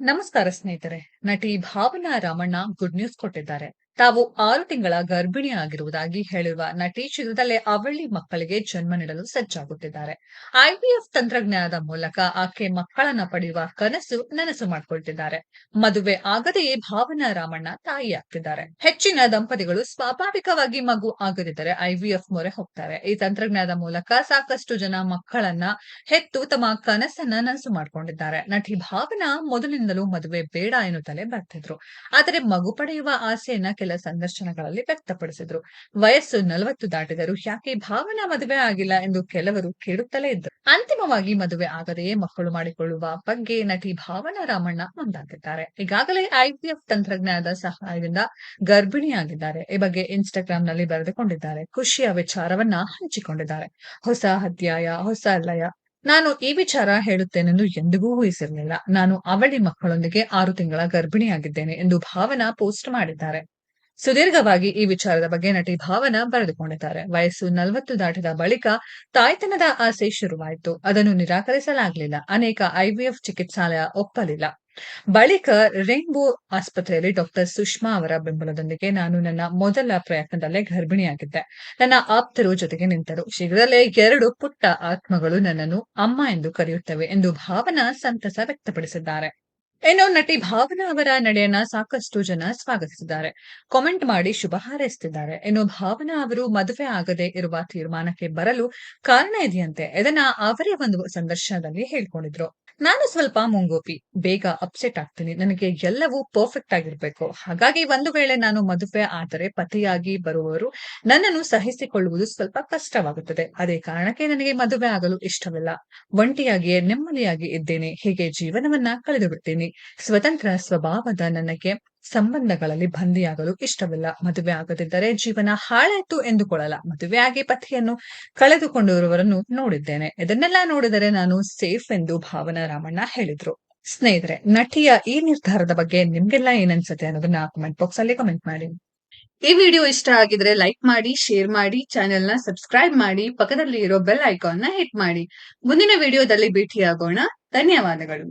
ನಮಸ್ಕಾರ ಸ್ನೇಹಿತರೆ. ನಟಿ ಭಾವನಾ ರಾಮಣ್ಣ ಗುಡ್ ನ್ಯೂಸ್ ಕೊಟ್ಟಿದ್ದಾರೆ. ತಾವು 6 ತಿಂಗಳ ಗರ್ಭಿಣಿ ಆಗಿರುವುದಾಗಿ ಹೇಳಿರುವ ನಟಿ ಶೀಘ್ರದಲ್ಲೇ ಅವಳಿ ಮಕ್ಕಳಿಗೆ ಜನ್ಮ ನೀಡಲು ಸಜ್ಜಾಗುತ್ತಿದ್ದಾರೆ. ಐವಿಎಫ್ ತಂತ್ರಜ್ಞಾನದ ಮೂಲಕ ಆಕೆ ಮಕ್ಕಳನ್ನ ಪಡೆಯುವ ಕನಸು ನನಸು ಮಾಡಿಕೊಳ್ತಿದ್ದಾರೆ. ಮದುವೆ ಆಗದೆಯೇ ಭಾವನಾ ರಾಮಣ್ಣ ತಾಯಿಯಾಗ್ತಿದ್ದಾರೆ. ಹೆಚ್ಚಿನ ದಂಪತಿಗಳು ಸ್ವಾಭಾವಿಕವಾಗಿ ಮಗು ಆಗದಿದ್ದರೆ ಐವಿಎಫ್ ಮೊರೆ ಹೋಗ್ತಾರೆ. ಈ ತಂತ್ರಜ್ಞಾನದ ಮೂಲಕ ಸಾಕಷ್ಟು ಜನ ಮಕ್ಕಳನ್ನ ಹೆತ್ತು ತಮ್ಮ ಕನಸನ್ನ ನನಸು ಮಾಡಿಕೊಂಡಿದ್ದಾರೆ. ನಟಿ ಭಾವನಾ ಮೊದಲಿನಿಂದಲೂ ಮದುವೆ ಬೇಡ ಎನ್ನುತ್ತಲೇ ಬರ್ತಿದ್ರು. ಆದರೆ ಮಗು ಪಡೆಯುವ ಆಸೆಯನ್ನ ಕೆಲ ಸಂದರ್ಶನಗಳಲ್ಲಿ ವ್ಯಕ್ತಪಡಿಸಿದ್ರು. ವಯಸ್ಸು 40 ದಾಟಿದರೂ ಯಾಕೆ ಭಾವನಾ ಮದುವೆ ಆಗಿಲ್ಲ ಎಂದು ಕೆಲವರು ಕೇಳುತ್ತಲೇ ಇದ್ದರು. ಅಂತಿಮವಾಗಿ ಮದುವೆ ಆಗದೆಯೇ ಮಕ್ಕಳು ಮಾಡಿಕೊಳ್ಳುವ ಬಗ್ಗೆ ನಟಿ ಭಾವನಾ ರಾಮಣ್ಣ ಮುಂದಾಗಿದ್ದಾರೆ. ಈಗಾಗಲೇ ಐವಿಎಫ್ ತಂತ್ರಜ್ಞಾನದ ಸಹಾಯದಿಂದ ಗರ್ಭಿಣಿಯಾಗಿದ್ದಾರೆ. ಈ ಬಗ್ಗೆ ಇನ್ಸ್ಟಾಗ್ರಾಂನಲ್ಲಿ ಬರೆದುಕೊಂಡಿದ್ದಾರೆ. ಖುಷಿಯ ವಿಚಾರವನ್ನ ಹಂಚಿಕೊಂಡಿದ್ದಾರೆ. ಹೊಸ ಅಧ್ಯಾಯ, ಹೊಸ ಲಯ. ನಾನು ಈ ವಿಚಾರ ಹೇಳುತ್ತೇನೆಂದು ಎಂದಿಗೂ ಊಹಿಸಿರಲಿಲ್ಲ. ನಾನು ಅವಳಿ ಮಕ್ಕಳೊಂದಿಗೆ 6 ತಿಂಗಳ ಗರ್ಭಿಣಿಯಾಗಿದ್ದೇನೆ ಎಂದು ಭಾವನಾ ಪೋಸ್ಟ್ ಮಾಡಿದ್ದಾರೆ. ಸುದೀರ್ಘವಾಗಿ ಈ ವಿಚಾರದ ಬಗ್ಗೆ ನಟಿ ಭಾವನಾ ಬರೆದುಕೊಂಡಿದ್ದಾರೆ. ವಯಸ್ಸು 40 ದಾಟಿದ ಬಳಿಕ ತಾಯ್ತನದ ಆಸೆ ಶುರುವಾಯಿತು. ಅದನ್ನು ನಿರಾಕರಿಸಲಾಗಲಿಲ್ಲ. ಅನೇಕ ಐವಿಎಫ್ ಚಿಕಿತ್ಸಾಲಯ ಒಪ್ಪಲಿಲ್ಲ. ಬಳಿಕ ರೈನ್ಬೋ ಆಸ್ಪತ್ರೆಯಲ್ಲಿ ಡಾಕ್ಟರ್ ಸುಷ್ಮಾ ಅವರ ಬೆಂಬಲದೊಂದಿಗೆ ನಾನು ನನ್ನ ಮೊದಲ ಪ್ರಯತ್ನದಲ್ಲೇ ಗರ್ಭಿಣಿಯಾಗಿದ್ದೆ. ನನ್ನ ಆಪ್ತರು ಜೊತೆಗೆ ನಿಂತರು. ಶೀಘ್ರದಲ್ಲೇ 2 ಪುಟ್ಟ ಆತ್ಮಗಳು ನನ್ನನ್ನು ಅಮ್ಮ ಎಂದು ಕರೆಯುತ್ತವೆ ಎಂದು ಭಾವನಾ ಸಂತಸ ವ್ಯಕ್ತಪಡಿಸಿದ್ದಾರೆ. ಇನ್ನು ನಟಿ ಭಾವನಾ ಅವರ ನಡೆಯನ್ನ ಸಾಕಷ್ಟು ಜನ ಸ್ವಾಗತಿಸಿದ್ದಾರೆ. ಕಾಮೆಂಟ್ ಮಾಡಿ ಶುಭ ಹಾರೈಸುತ್ತಿದ್ದಾರೆ. ಇನ್ನು ಭಾವನಾ ಅವರು ಮದುವೆ ಆಗದೆ ಇರುವ ತೀರ್ಮಾನಕ್ಕೆ ಬರಲು ಕಾರಣ ಇದೆಯಂತೆ. ಇದನ್ನ ಅವರೇ ಒಂದು ಸಂದರ್ಶನದಲ್ಲಿ ಹೇಳ್ಕೊಂಡಿದ್ರು. ನಾನು ಸ್ವಲ್ಪ ಮುಂಗೋಪಿ, ಬೇಗ ಅಪ್ಸೆಟ್ ಆಗ್ತೀನಿ. ನನಗೆ ಎಲ್ಲವೂ ಪರ್ಫೆಕ್ಟ್ ಆಗಿರ್ಬೇಕು. ಹಾಗಾಗಿ ಒಂದು ವೇಳೆ ನಾನು ಮದುವೆ ಆದರೆ ಪತಿಯಾಗಿ ಬರುವವರು ನನ್ನನ್ನು ಸಹಿಸಿಕೊಳ್ಳುವುದು ಸ್ವಲ್ಪ ಕಷ್ಟವಾಗುತ್ತದೆ. ಅದೇ ಕಾರಣಕ್ಕೆ ನನಗೆ ಮದುವೆ ಆಗಲು ಇಷ್ಟವಿಲ್ಲ. ಒಂಟಿಯಾಗಿಯೇ ನೆಮ್ಮದಿಯಾಗಿ ಇದ್ದೇನೆ. ಹೀಗೆ ಜೀವನವನ್ನ ಕಳೆದು ಬಿಡ್ತೀನಿ. ಸ್ವತಂತ್ರ ಸ್ವಭಾವದ ನನಗೆ ಸಂಬಂಧಗಳಲ್ಲಿ ಬಂದಿಯಾಗಲು ಇಷ್ಟವಿಲ್ಲ. ಮದುವೆ ಆಗದಿದ್ದರೆ ಜೀವನ ಹಾಳಾಯ್ತು ಎಂದುಕೊಳ್ಳಲ್ಲ. ಮದುವೆಯಾಗಿ ಪತಿಯನ್ನು ಕಳೆದುಕೊಂಡಿರುವವರನ್ನು ನೋಡಿದ್ದೇನೆ. ಇದನ್ನೆಲ್ಲ ನೋಡಿದರೆ ನಾನು ಸೇಫ್ ಎಂದು ಭಾವನಾ ರಾಮಣ್ಣ ಹೇಳಿದ್ರು. ಸ್ನೇಹಿತರೆ, ನಟಿಯ ಈ ನಿರ್ಧಾರದ ಬಗ್ಗೆ ನಿಮ್ಗೆಲ್ಲ ಏನನ್ಸುತ್ತೆ ಅನ್ನೋದನ್ನ ಕಮೆಂಟ್ ಬಾಕ್ಸ್ ಅಲ್ಲಿ ಕಮೆಂಟ್ ಮಾಡಿ. ಈ ವಿಡಿಯೋ ಇಷ್ಟ ಆಗಿದ್ರೆ ಲೈಕ್ ಮಾಡಿ, ಶೇರ್ ಮಾಡಿ, ಚಾನೆಲ್ ನ ಸಬ್ಸ್ಕ್ರೈಬ್ ಮಾಡಿ, ಪಕ್ಕದಲ್ಲಿ ಇರೋ ಬೆಲ್ ಐಕಾನ್ ನ ಹಿಟ್ ಮಾಡಿ. ಮುಂದಿನ ವಿಡಿಯೋದಲ್ಲಿ ಭೇಟಿಯಾಗೋಣ. ಧನ್ಯವಾದಗಳು.